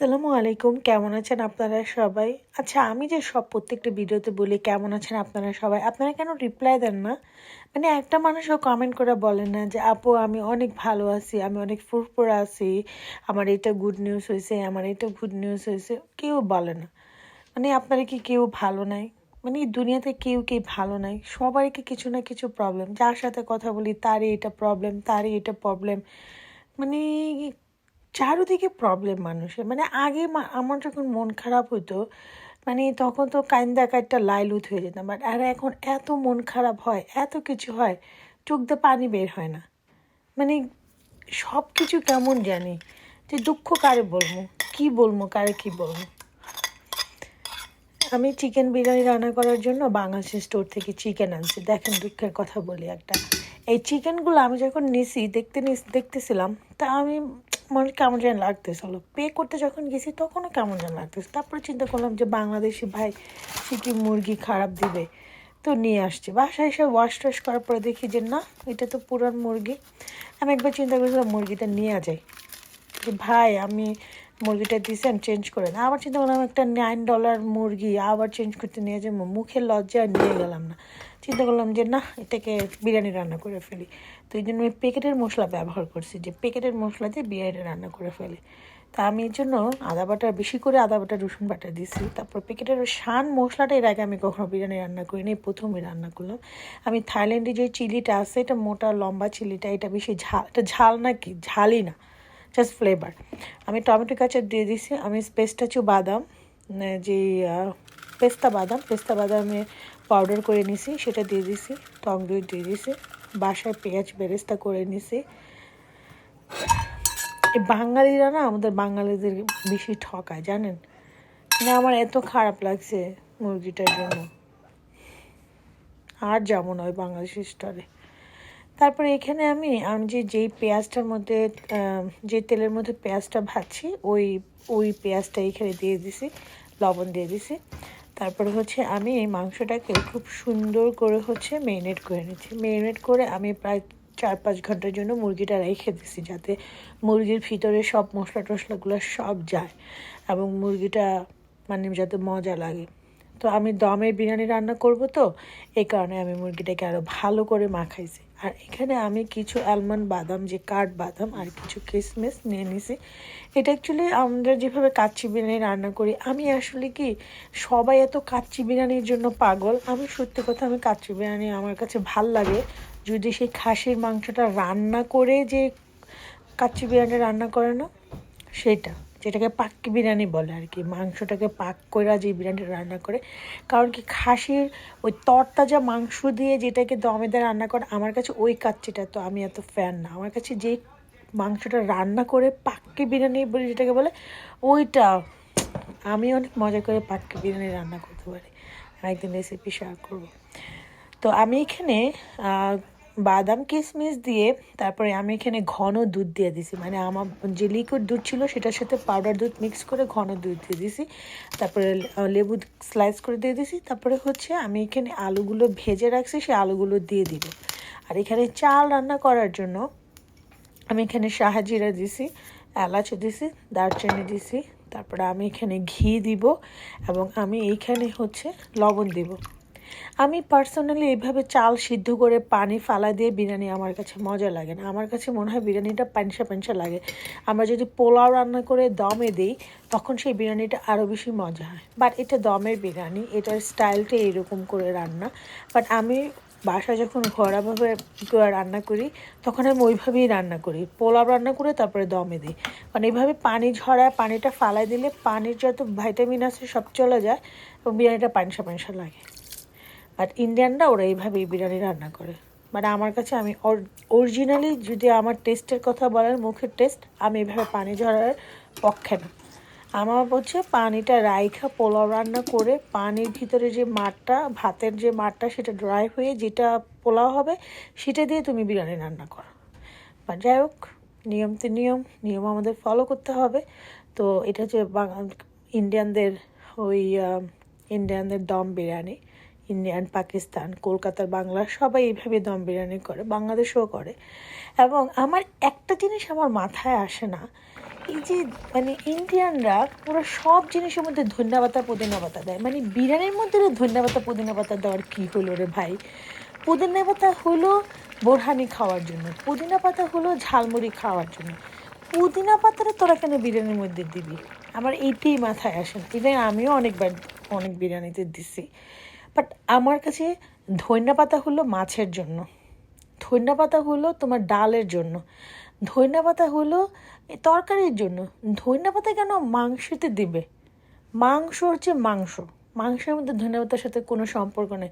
আসসালামু আলাইকুম, কেমন আছেন আপনারা সবাই? আচ্ছা, আমি যে প্রত্যেকটা ভিডিওতে বলি কেমন আছেন আপনারা সবাই, আপনারা কেন রিপ্লাই দেন না? মানে একটা মানুষও কমেন্ট করে বলেন না যে আপু আমি অনেক ভালো আছি, আমি অনেক ফুরফুরা আছি, আমার এটা গুড নিউজ হয়েছে, আমার এটা গুড নিউজ হয়েছে, কেউ বলে না। মানে আপনারা কি কেউ ভালো নাই? মানে এই দুনিয়াতে কেউ ভালো নাই, সবাইকে কিছু না কিছু প্রবলেম। যার সাথে কথা বলি তারই এটা প্রবলেম, তারই এটা প্রবলেম। মানে চারোদিকে প্রবলেম মানুষের। মানে আগে আমার যখন মন খারাপ হতো, মানে তখন তো কাইন্দা কাইটটা লাইলুত হয়ে যেতাম, বাট আর এখন এত মন খারাপ হয়, এত কিছু হয়, চোখ দিয়ে পানি বের হয় না। মানে সব কিছু কেমন জানি যে দুঃখ কারে বলবো, কি বলবো, কারে কি বলবো। আমি চিকেন বিরিয়ানি রান্না করার জন্য বাংলাদেশ স্টোর থেকে চিকেন আনছি। দেখেন, দুঃখের কথা বলি একটা, এই চিকেনগুলো আমি যখন নিছি দেখতেছিলাম, তা আমি মনে কেমন যেন লাগতেছিল। পে করতে যখন গেছি তখনও কেমন যেন লাগতেছে। তারপরে চিন্তা করলাম যে বাংলাদেশি ভাই সে কি মুরগি খারাপ দিবে, তো নিয়ে আসছি। বাসায় এসে ওয়াশ টাশ করার পরে দেখি যে না, এটা তো পুরান মুরগি। আমি একবার চিন্তা করেছিলাম মুরগিটা নিয়ে যাই, যে ভাই আমি মুরগিটা দিয়েছেন, চেঞ্জ করে না। আবার চিন্তা করলাম একটা $9 মুরগি আবার চেঞ্জ করতে নিয়ে যাবো, মুখের লজ্জা নিয়ে গেলাম না। চিন্তা করলাম যে না, এটাকে বিরিয়ানি রান্না করে ফেলি। তো এই জন্য আমি প্যাকেটের মশলা ব্যবহার করছি, যে প্যাকেটের মশলা দিয়ে বিরিয়ানি রান্না করে ফেলি। তা আমি এর জন্য আদা বাটা, বেশি করে আদা বাটা রসুন বাটা দিছি। তারপর প্যাকেটের শান মশলাটা এর আগে আমি কখনো বিরিয়ানি রান্না করিনি, প্রথমই রান্না করলাম। আমি থাইল্যান্ডে যে চিলিটা আছে, এটা মোটা লম্বা চিলিটা, এটা বেশি ঝাল, এটা ঝাল নাকি ঝালই না, জাস্ট ফ্লেভার। আমি টমেটো কাঁচা দিয়ে দিছি। আমি পেস্তাচু বাদাম, যে পেস্তা বাদাম আমি পাউডার করে নিছি, সেটা দিয়ে দিছি। টক দই দিয়ে দিছি। বাসায় পেঁয়াজ বেরেস্তা করে নিছি। এই বাঙালিরা না আমাদের বাঙালিদের বেশি ঠকায়, জানেন না? আমার এত খারাপ লাগছে মুরগিটার জন্য, আর যেমন ওই বাংলাদেশ স্টোরে। তারপরে এখানে আমি যেই পেঁয়াজটার মধ্যে, যে তেলের মধ্যে পেঁয়াজটা ভাজছি, ওই পেঁয়াজটা এখানে দিয়ে দিছি, লবণ দিয়ে দিছি। তারপরে আমি এই মাংসটাকে খুব সুন্দর করে মেরিনেট করে নিচ্ছি। মেরিনেট করে আমি প্রায় 4-5 ঘন্টার জন্য মুরগিটা রেখে দিছি, যাতে মুরগির ভিতরে সব মশলা টশলাগুলো সব যায় এবং মুরগিটা মানে যাতে মজা লাগে। তো আমি দমের বিরিয়ানি রান্না করব, তো এই কারণে আমি মুরগিটাকে আরও ভালো করে মাখাইছি। আর এখানে আমি কিছু আলমন্ড বাদাম, যে কাঠ বাদাম, আর কিছু কিশমিশ নিয়ে নিছি। এটা অ্যাকচুয়ালি আমরা যেভাবে কাচ্চি বিরিয়ানি রান্না করি, আমি আসলে কি, সবাই এত কাচ্চি বিরিয়ানির জন্য পাগল। আমি সত্যি কথা, আমি কাচ্চি বিরিয়ানি আমার কাছে ভাল লাগে যদি সেই খাসির মাংসটা রান্না করে, যে কাচ্চি বিরিয়ানি রান্না করে না সেটা, যেটাকে পাক্কি বিরিয়ানি বলে আর কি, মাংসটাকে পাক করে যে বিরিয়ানি রান্না করে। কারণ কি, খাসির ওই তরতাজা মাংস দিয়ে যেটাকে দমে দিয়ে রান্না করে, আমার কাছে ওই কাচ্চিটা তো আমি এত ফ্যান না। আমার কাছে যেই মাংসটা রান্না করে পাক্কি বিরিয়ানি বলে যেটাকে বলে, ওইটা আমি অনেক মজা করে পাক্কি বিরিয়ানি রান্না করতে পারি। আমি একদিন রেসিপি শেয়ার করবো। তো আমি এখানে বাদাম কিশমিশ দিয়ে, তারপরে আমি এখানে ঘন দুধ দিয়ে দিছি। মানে আমার যে লিকুইড দুধ ছিল সেটার সাথে পাউডার দুধ মিক্স করে ঘন দুধ দিয়ে দিছি। তারপরে লেবু স্লাইস করে দিয়ে দিছি। তারপরে আমি এখানে আলুগুলো ভেজে রাখছি, সেই আলুগুলো দিয়ে দিব। আর এখানে চাল রান্না করার জন্য আমি এখানে শাহজিরা দিছি, এলাচ দিছি, দারচিনি দিছি। তারপরে আমি এখানে ঘি দিব এবং আমি এইখানে লবণ দিব। আমি পার্সোনালি এইভাবে চাল সিদ্ধ করে পানি ফালা দিয়ে বিরিয়ানি আমার কাছে মজা লাগে না। আমার কাছে মনে হয় বিরিয়ানিটা পানসা পানসা লাগে। আমরা যদি পোলাও রান্না করে দমে দিই, তখন সেই বিরিয়ানিটা আরও বেশি মজা হয়। বাট এটা দমের বিরিয়ানি, এটার স্টাইলটা এরকম করে রান্না। বাট আমি বাসায় যখন ঘরোয়াভাবে রান্না করি, তখন আমি ওইভাবেই রান্না করি, পোলাও রান্না করে তারপরে দমে দিই। কারণ এইভাবে পানি ঝরায় পানিটা ফালাই দিলে পানির যত ভাইটামিন আছে সব চলে যায় এবং বিরিয়ানিটা পানসা পানসা লাগে। বাট ইন্ডিয়ানরা ওরা এইভাবেই বিরিয়ানি রান্না করে। মানে আমার কাছে, আমি অরিজিনালি যদি আমার টেস্টের কথা বলার, মুখের টেস্ট, আমি এভাবে পানি ঝরার পক্ষে না। আমার পানিটা রাইখা পোলাও রান্না করে, পানির ভিতরে যে মাঠটা, ভাতের যে মাঠটা, সেটা ড্রাই হয়ে যেটা পোলাও হবে, সেটা দিয়ে তুমি বিরিয়ানি রান্না করো। বা যাই হোক, নিয়ম তো নিয়ম আমাদের ফলো করতে হবে। তো এটা ইন্ডিয়ানদের ওই ইন্ডিয়ানদের দম বিরিয়ানি, ইন্ডিয়ান, পাকিস্তান, কলকাতার, বাংলা সবাই এইভাবে দম বিরিয়ানি করে, বাংলাদেশেও করে। এবং আমার একটা জিনিস আমার মাথায় আসে না, এই যে মানে ইন্ডিয়ানরা ওরা সব জিনিসের মধ্যে ধনিয়া পাতা পুদিনা পাতা দেয়, মানে বিরিয়ানির মধ্যে ধনিয়া পাতা পুদিনা পাতা দেওয়ার কী হলো রে ভাই? পুদিনা পাতা হলো বোরহানি খাওয়ার জন্য, পুদিনা পাতা হলো ঝালমুড়ি খাওয়ার জন্য, পুদিনা পাতাটা তোরা কেন বিরিয়ানির মধ্যে দিবি? আমার এইটাই মাথায় আসে না। ইভেন আমিও অনেকবার অনেক বিরিয়ানিতে দিছি, বাট আমার কাছে ধনিয়া পাতা হলো মাছের জন্য, ধনিয়া পাতা হলো তোমার ডালের জন্য, ধনিয়া পাতা হলো তরকারির জন্য। ধনিয়া পাতা কেন মাংসতে দিবে? মাংস হচ্ছে মাংস, মাংসের মধ্যে ধনিয়া পাতার সাথে কোনো সম্পর্ক নেই।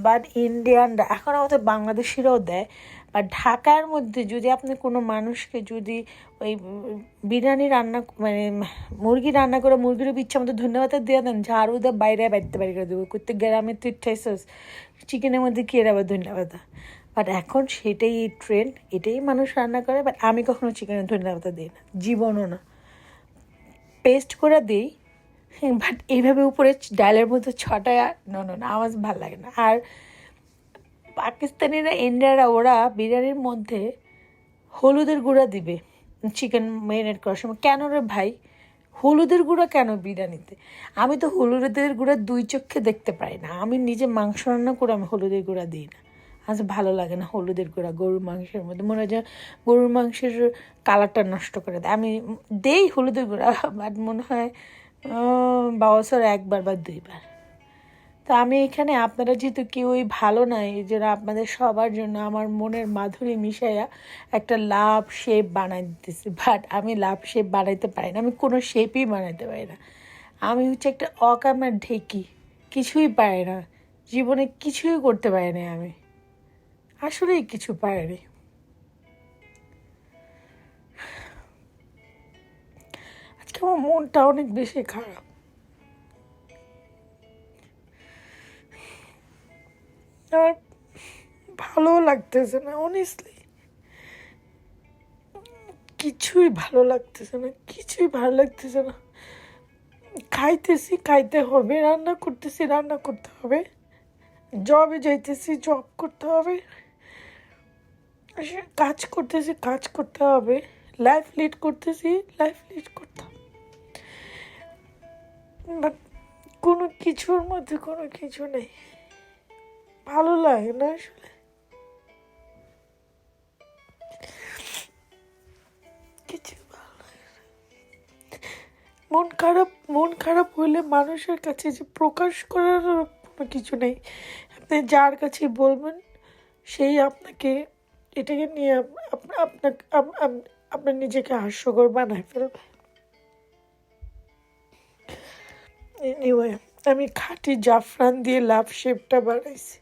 বাট ইন্ডিয়ানরা, এখন আমাদের বাংলাদেশিরাও দেয়, বা ঢাকার মধ্যে যদি আপনি কোনো মানুষকে যদি ওই বিরিয়ানি রান্না মানে মুরগি রান্না করে মুরগির ইচ্ছা মতো ধনিয়া পাতা দিয়ে দেন, ঝাড়ু দিয়ে বাইরে বাড়িতে বাড়ি করে দেবো, করতে গ্রামে তুই ঠাইছস চিকেনের মধ্যে কি এর আবার ধনিয়া পাতা? বাট এখন সেটাই ট্রেন্ড, এটাই মানুষ রান্না করে। বাট আমি কখনো চিকেনের ধনিয়া পাতা দিই না, জীবনও না। পেস্ট করে দিই, বাট এইভাবে উপরে ডালের মতো ছটায় না আমার ভালো লাগে না। আর পাকিস্তানিরা ইন্ডিয়ারা ওরা বিরিয়ানির মধ্যে হলুদের গুঁড়া দিবে চিকেন ম্যারিনেট করার সময়। কেন রে ভাই হলুদের গুঁড়া কেন বিরিয়ানিতে? আমি তো হলুদের গুঁড়া দুই চোখে দেখতে পাই না, আমি নিজে মাংস রান্না করে আমি হলুদের গুঁড়া দিই না। আজ ভালো লাগে না হলুদের গুঁড়া গরুর মাংসের মধ্যে, মনে হয় যে গরুর মাংসের কালারটা নষ্ট করে দেয়। আমি দেই হলুদের গুঁড়া, বাট মনে হয় বছর একবার বা দুইবার। তো আমি এখানে আপনারা যেহেতু কেউই ভালো নাই, এই জন্য আপনাদের সবার জন্য আমার মনের মাধুরী মিশাইয়া একটা লাভ শেপ বানাই দিতেছি। বাট আমি লাভ শেপ বানাইতে পারি না, আমি কোনো শেপই বানাইতে পারি না। আমি হচ্ছে একটা অকামার ঢেকি, কিছুই পারি না জীবনে, কিছুই করতে পারি না আমি, আসলেই কিছু পারিনি। আজকে আমার মনটা অনেক বেশি খারাপ। আমার ভালো লাগতেছে না, অনেস্টলি কিছুই ভালো লাগতেছে না, কিছুই ভালো লাগতেছে না। খাইতেছি, খাইতে হবে, রান্না করতেছি, রান্না করতে হবে, জবে যাইতেছি, জব করতে হবে, কাজ করতেছি, কাজ করতে হবে, লাইফ লিড করতেছি, লাইফ লিড করতে হবে। বাট কোনো কিছুর মধ্যে কোনো কিছু নেই, ভালো লাগে না আসলে কিছু। মন খারাপ হলে মানুষের কাছে যে প্রকাশ করার কোনো কিছু নেই। আপনি যার কাছে বলবেন সেই আপনাকে এটাকে নিয়ে আপনাকে আপনার নিজেকে হাস্যকর বানায় ফেলবে। এনিওয়ে, আমি খাঁটি জাফরান দিয়ে লাভ শেপটা বানাইছি।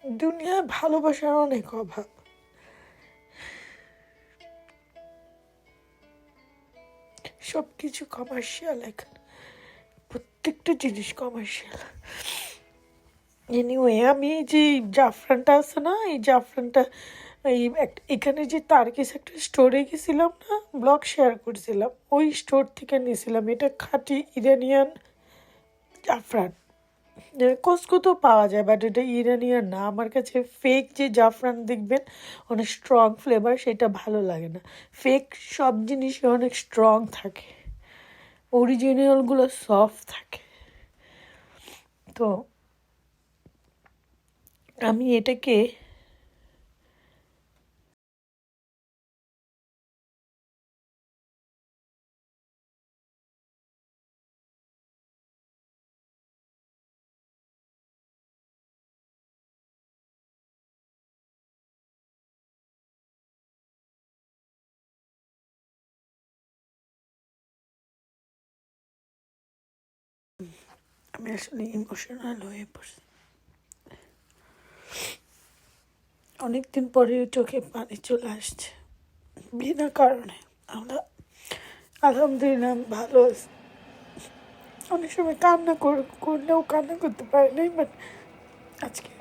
দুনিয়ায় ভালোবাসার অনেক অভাব, সব কিছু কমার্শিয়াল, এখন প্রত্যেকটা জিনিস কমার্শিয়াল। এনিওয়ে, আমি এই যে জাফরানটা আছে না, এই জাফরানটা এই এখানে যে তারকিস একটা স্টোরে গেছিলাম না, ব্লগ শেয়ার করছিলাম, ওই স্টোর থেকে নিয়েছিলাম। এটা খাঁটি ইরানিয়ান জাফরান, কসকো তো পাওয়া যায়, বাট এটা ইরানিয়ান না। আমার কাছে ফেক যে জাফরান দেখবেন অনেক স্ট্রং ফ্লেভার, সেটা ভালো লাগে না। ফেক সব জিনিসই অনেক স্ট্রং থাকে, অরিজিনালগুলো সফট থাকে। তো আমি এটাকে আমি আসলে ইমোশনাল হয়ে পড়ছি। অনেকদিন পরে চোখে পানি চলে আসছে বিনা কারণে। আমরা আলহামদুলিল্লাহ আমি ভালো আছি। অনেক সময় কান্না করলেও কান্না করতে পারি নাই, বাট আজকে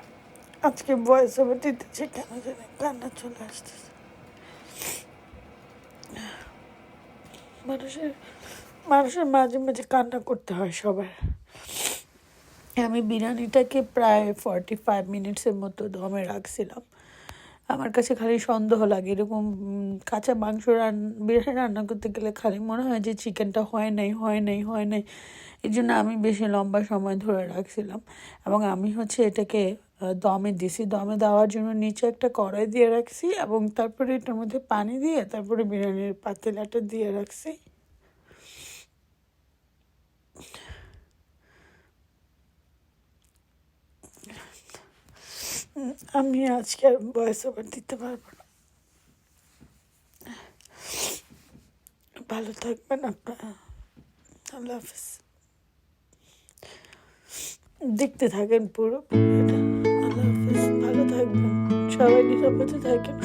আজকে ভয়েস ওভার দিতেছে, কেন জানি কান্না চলে আসতেছে। মানুষের মানুষের মাঝে মাঝে কান্না করতে হয় সবার। আমি বিরিয়ানিটাকে প্রায় 45 মিনিটসের মতো দমে রাখছিলাম। আমার কাছে খালি সন্দেহ লাগে, এরকম কাঁচা মাংস বিরিয়ানি রান্না করতে গেলে খালি মনে হয় যে চিকেনটা হয় নাই হয় নাই হয় নাই। এই জন্য আমি বেশি লম্বা সময় ধরে রাখছিলাম। এবং আমি হচ্ছে এটাকে দমে দিছি, দমে দেওয়ার জন্য নিচে একটা কড়াই দিয়ে রাখছি এবং তারপরে এটার মধ্যে পানি দিয়ে তারপরে বিরিয়ানির পাতিলাটা দিয়ে রাখছি। আমি আজকে আর ভয়েস ওভার দিতে পারবো না। ভালো থাকবেন আপনারা, আল্লাহ হাফিজ। দেখতে থাকেন পুরো ভিডিওটা। আল্লাহ হাফিজ, ভালো থাকবেন সবাই, নিরাপদে থাকেন।